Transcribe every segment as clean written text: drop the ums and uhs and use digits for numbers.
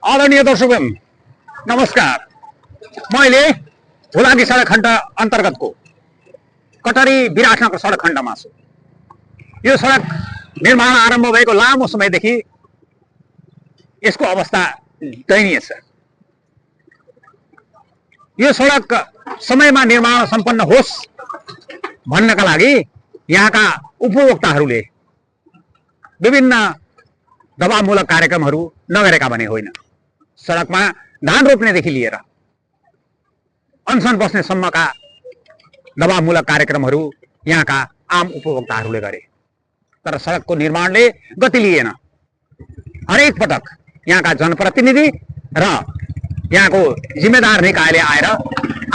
आदरणीय दर्शकगण नमस्कार। मैले हुलाकी सडक खण्ड अन्तर्गतको कटरी विराटनगर सडक खण्डमा छु। यो सडक निर्माण आरम्भ भएको लामो समयदेखि यसको अवस्था दयनीय छ। यो सडक समयमा निर्माण सम्पन्न होस् भन्नका लागि यहाँका उपभोक्ताहरूले विभिन्न दबावमूलक कार्यक्रमहरू नगरेका भने होइन। सडकमा धान रोप्नेदेखि लिएर अनसन बस्नेसम्मका दबावमूलक कार्यक्रमहरू यहाँका आम उपभोक्ताहरूले गरे, तर सडकको निर्माणले गति लिएन। हरेक पटक यहाँका जनप्रतिनिधि र यहाँको जिम्मेदार निकायले आएर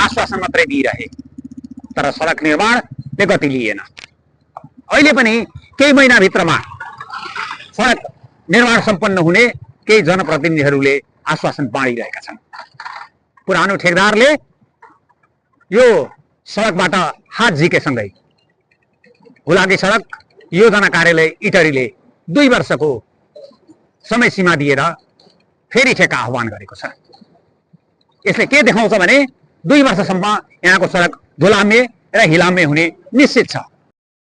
आश्वासन मात्रै दिइरहे, तर सडक निर्माणले गति लिएन। अहिले पनि केही महिनाभित्रमा सडक निर्माण सम्पन्न हुने केही जनप्रतिनिधिहरूले आश्वासन बाँडिरहेका छन्। पुरानो ठेकदारले यो सडकबाट हात झिकेसँगै हुलाकी सडक योजना कार्यालय इटरीले 2 वर्षको समय सीमा दिएर फेरि ठेक्का आह्वान गरेको छ। यसले के देखाउँछ भने 2 वर्षसम्म यहाँको सडक धुलाम्य र हिलाम्य हुने निश्चित छ।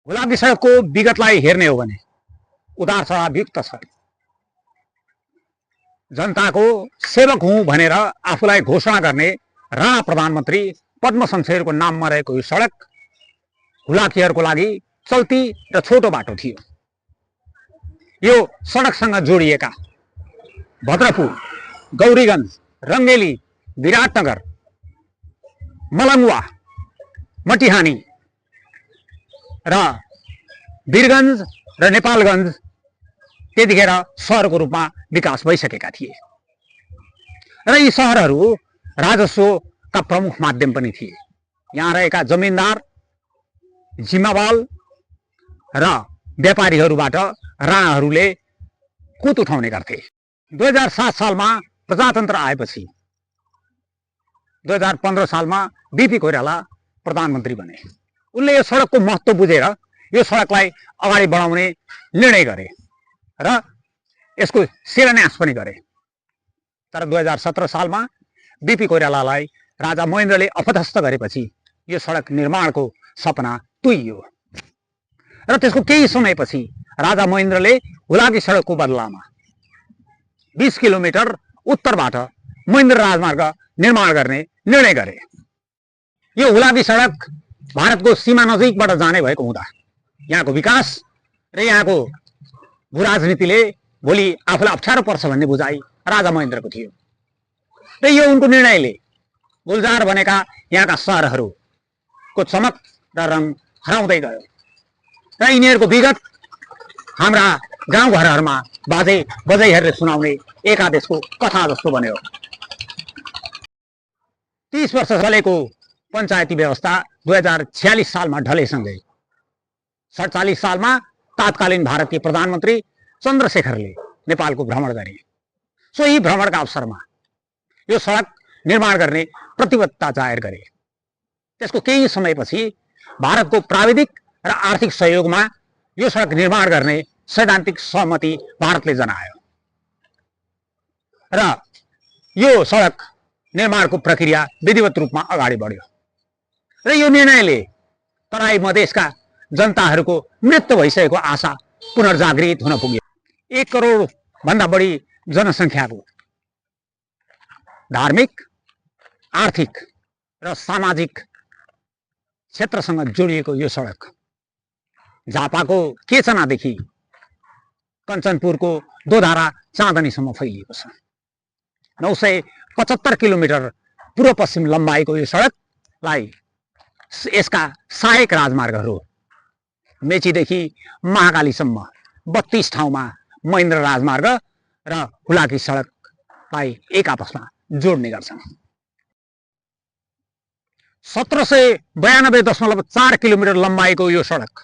हुलाकी सडकको विगतलाई हेर्ने हो भने उतार चढावयुक्त छ। जनताको सेवक हुँ भनेर आफूलाई घोषणा गर्ने राणा प्रधानमन्त्री पद्म शमशेरको नाममा रहेको यो सडक हुलाकीहरूको लागि चल्ती र छोटो बाटो थियो। यो सडकसँग जोडिएका भद्रपुर, गौरीगञ्ज, रङ्गेली, विराटनगर, मलङ्गवा, मटिहानी र वीरगञ्ज र नेपालगञ्ज त्यतिखेर सहरको रूपमा विकास भइसकेका थिए र यी सहरहरू राजस्वका प्रमुख माध्यम पनि थिए। यहाँ रहेका जमिनदार, जिम्मावाल र व्यापारीहरूबाट राणाहरूले कुत उठाउने गर्थे। 2007 सालमा प्रजातन्त्र आएपछि 2015 सालमा बीपी कोइराला प्रधानमन्त्री बने। उनले यो सडकको महत्त्व बुझेर यो सडकलाई अगाडि बढाउने निर्णय गरे र यसको शिलान्यास पनि गरे। तर 2017 सालमा बीपी कोइरालालाई राजा महेन्द्रले अपदस्थ गरेपछि यो सडक निर्माणको सपना तुइयो र त्यसको केही समयपछि राजा महेन्द्रले हुलाकी सडकको बदलामा 20 किलोमिटर उत्तरबाट महेन्द्र राजमार्ग निर्माण गर्ने निर्णय गरे। यो हुलाकी सडक भारतको सीमा नजिकबाट जाने भएको हुँदा यहाँको विकास र यहाँको भूराजनीतिले भोलि आफूलाई अप्ठ्यारो पर्छ भन्ने बुझाइ राजा महेन्द्रको थियो र यो उनको निर्णयले गुलजार बनेका यहाँका सहरहरूको चमक र रङ हराउँदै गयो र यिनीहरूको विगत हाम्रा गाउँघरहरूमा बाजे बजैहरूले सुनाउने एकादेशको कथा जस्तो बन्यो। 30 वर्ष चलेको पञ्चायती व्यवस्था 2046 सालमा ढलेसँगै 47 सालमा तत्कालीन भारतीय प्रधानमन्त्री चन्द्रशेखरले नेपालको भ्रमण गरे। सोही भ्रमणका अवसरमा यो सडक निर्माण गर्ने प्रतिबद्धता जाहेर गरे। त्यसको केही समयपछि भारतको प्राविधिक र आर्थिक सहयोगमा यो सडक निर्माण गर्ने सैद्धान्तिक सहमति भारतले जनायो र यो सडक निर्माणको प्रक्रिया विधिवत रूपमा अगाडि बढ्यो र यो निर्णयले तराई मधेसका जनताहरूको मृत्यु भइसकेको आशा पुनर्जागृत हुन पुग्यो। 1 करोड भन्दा बढी जनसङ्ख्याको धार्मिक, आर्थिक र सामाजिक क्षेत्रसँग जोडिएको यो सडक झापाको केचनादेखि कञ्चनपुरको दोधारा चाँदनीसम्म फैलिएको छ। 975 किलोमिटर पूर्व पश्चिम लम्बाइको यो सडकलाई यसका सहायक राजमार्गहरू मेचीदेखि महाकालीसम्म 32 ठाउँमा महेन्द्र राजमार्ग र हुलाकी सडकलाई एक आपसमा जोड्ने गर्छन्। 1792.4 किलोमिटर लम्बाइको यो सडक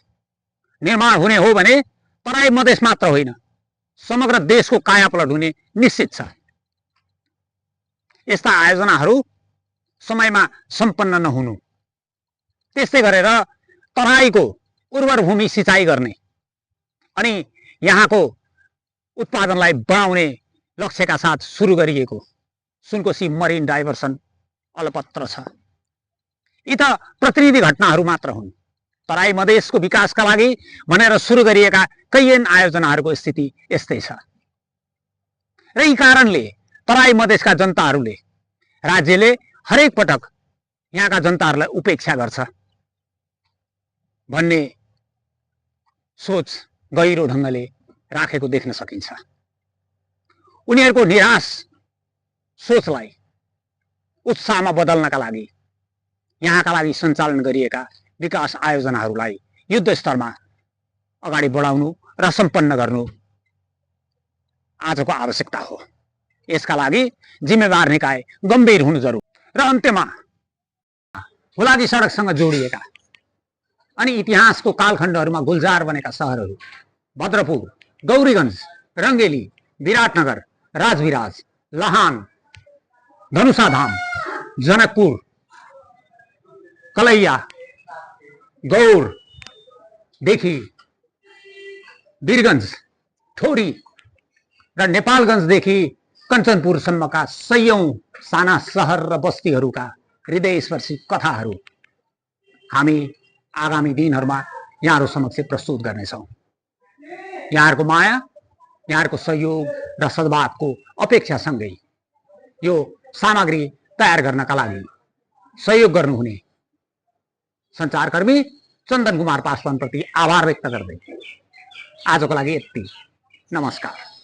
निर्माण हुने हो भने तराई मधेस मात्र होइन, समग्र देशको कायापलट हुने निश्चित छ। यस्ता आयोजनाहरू समयमा सम्पन्न नहुनु, त्यस्तै गरेर तराईको उर्वर भूमि सिँचाइ गर्ने अनि यहाँको उत्पादनलाई बढाउने लक्ष्यका साथ सुरु गरिएको सुनकोशी मरिन डाइभर्सन अलपत्र छ। यी त प्रतिनिधि घटनाहरू मात्र हुन्। तराई मधेसको विकासका लागि भनेर सुरु गरिएका कैयन आयोजनाहरूको स्थिति यस्तै छ र यी कारणले तराई मधेसका जनताहरूले राज्यले हरेक पटक यहाँका जनताहरूलाई उपेक्षा गर्छ भन्ने सोच गहिरो ढङ्गले राखेको देख्न सकिन्छ। उनीहरूको निराश सोचलाई उत्साहमा बदल्नका लागि यहाँका लागि सञ्चालन गरिएका विकास आयोजनाहरूलाई युद्ध स्तरमा अगाडि बढाउनु र सम्पन्न गर्नु आजको आवश्यकता हो। यसका लागि जिम्मेवार निकाय गम्भीर हुनु जरुरी। र अन्त्यमा हुलाकी सडकसँग जोडिएका अनि इतिहासको कालखण्डहरूमा गुलजार बनेका सहरहरू भद्रपुर, गौरीगञ्ज, रङ्गेली, विराटनगर, राजविराज, लहान, धनुषाधाम, जनकपुर, कलैया, गौरदेखि वीरगञ्ज, ठोरी र नेपालगञ्जदेखि कञ्चनपुरसम्मका सयौं साना सहर र बस्तीहरूका हृदयस्पर्शी कथाहरू हामी आगामी दिनहरूमा यहाँहरू समक्ष प्रस्तुत गर्नेछौँ। यहाँहरूको माया, यहाँहरूको सहयोग र सद्भावको अपेक्षासँगै यो सामग्री तयार गर्नका लागि सहयोग गर्नुहुने सञ्चारकर्मी चन्दन कुमार पासवानप्रति आभार व्यक्त गर्दै आजको लागि यति। नमस्कार।